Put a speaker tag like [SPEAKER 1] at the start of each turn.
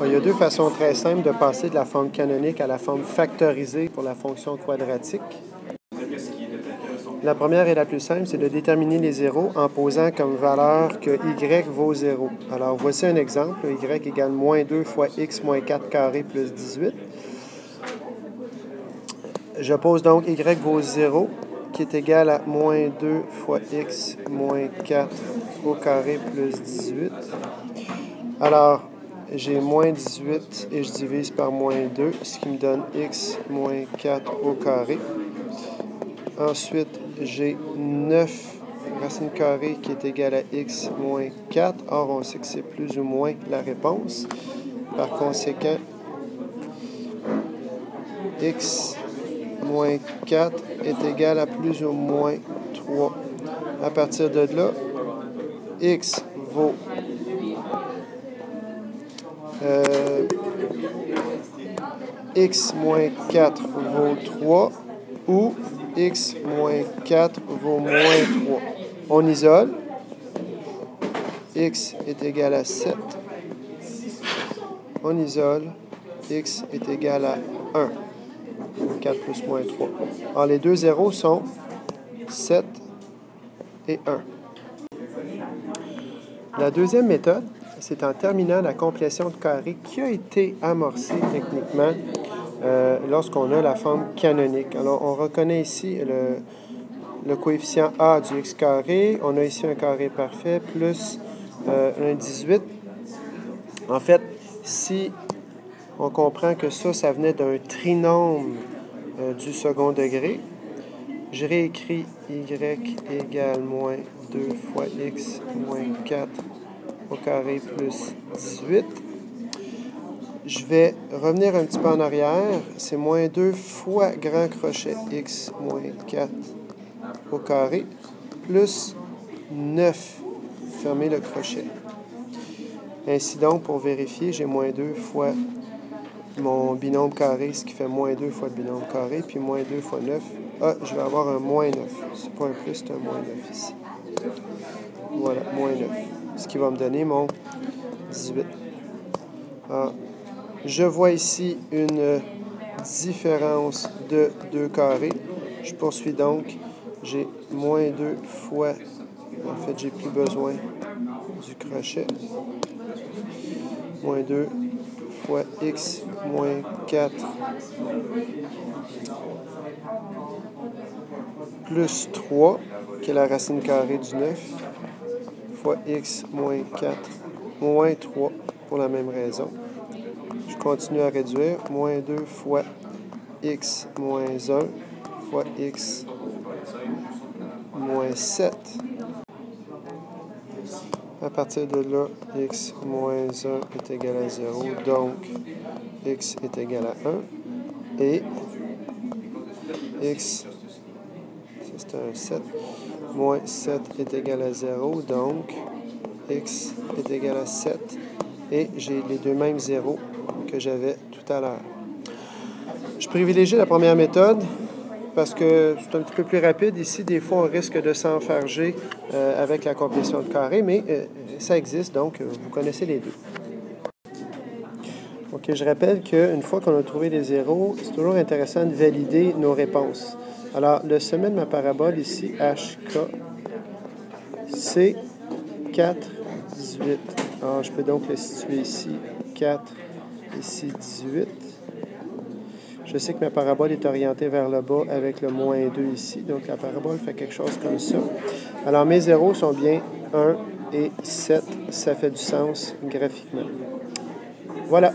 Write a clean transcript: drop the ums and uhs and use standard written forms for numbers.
[SPEAKER 1] Il y a deux façons très simples de passer de la forme canonique à la forme factorisée pour la fonction quadratique. La première et la plus simple, c'est de déterminer les zéros en posant comme valeur que y vaut 0. Alors, voici un exemple. Y égale moins 2 fois x moins 4 carré plus 18. Je pose donc y vaut 0, qui est égal à moins 2 fois x moins 4 au carré plus 18. Alors, j'ai moins 18 et je divise par moins 2, ce qui me donne x moins 4 au carré. Ensuite, j'ai 9 racine carrée qui est égale à x moins 4. Or, on sait que c'est plus ou moins la réponse. Par conséquent, x moins 4 est égal à plus ou moins 3. À partir de là, x vaut x moins 4 vaut 3 ou x moins 4 vaut moins 3. On isole. X est égal à 7. On isole. X est égal à 1. 4 plus moins 3. Alors, les deux zéros sont 7 et 1. La deuxième méthode, c'est en terminant la complétion de carré qui a été amorcée techniquement lorsqu'on a la forme canonique. Alors, on reconnaît ici le coefficient a du x carré. On a ici un carré parfait plus un 18. En fait, si on comprend que ça venait d'un trinôme du second degré, je réécris y égale moins 2 fois x moins 4 au carré plus 18. Je vais revenir un petit peu en arrière. C'est moins 2 fois grand crochet x moins 4 au carré plus 9. Fermez le crochet. Ainsi donc, pour vérifier, j'ai moins 2 fois mon binôme carré, ce qui fait moins 2 fois le binôme carré, puis moins 2 fois 9. Ah, je vais avoir un moins 9. C'est pas un plus, c'est un moins 9 ici. Voilà, moins 9. Ce qui va me donner mon 18. Ah, je vois ici une différence de 2 carrés. Je poursuis donc. J'ai moins 2 fois... En fait, j'ai plus besoin du crochet. Moins 2 fois x moins 4 plus 3, qui est la racine carrée du 9, fois x moins 4 moins 3 pour la même raison. Je continue à réduire. Moins 2 fois x moins 1 fois x moins 7. À partir de là, x moins 1 est égal à 0, donc x est égal à 1. Et x, ça c'est un 7, moins 7 est égal à 0, donc x est égal à 7. Et j'ai les deux mêmes zéros que j'avais tout à l'heure. Je privilégie la première méthode parce que c'est un petit peu plus rapide. Ici, des fois, on risque de s'enfarger avec la complétion de carré, mais ça existe, donc vous connaissez les deux. OK, je rappelle qu'une fois qu'on a trouvé les zéros, c'est toujours intéressant de valider nos réponses. Alors, le sommet de ma parabole ici, HK, c'est 4, 18. Alors, je peux donc le situer ici, 4, ici, 18. Je sais que ma parabole est orientée vers le bas avec le moins 2 ici. Donc, la parabole fait quelque chose comme ça. Alors, mes zéros sont bien 1 et 7. Ça fait du sens graphiquement. Voilà.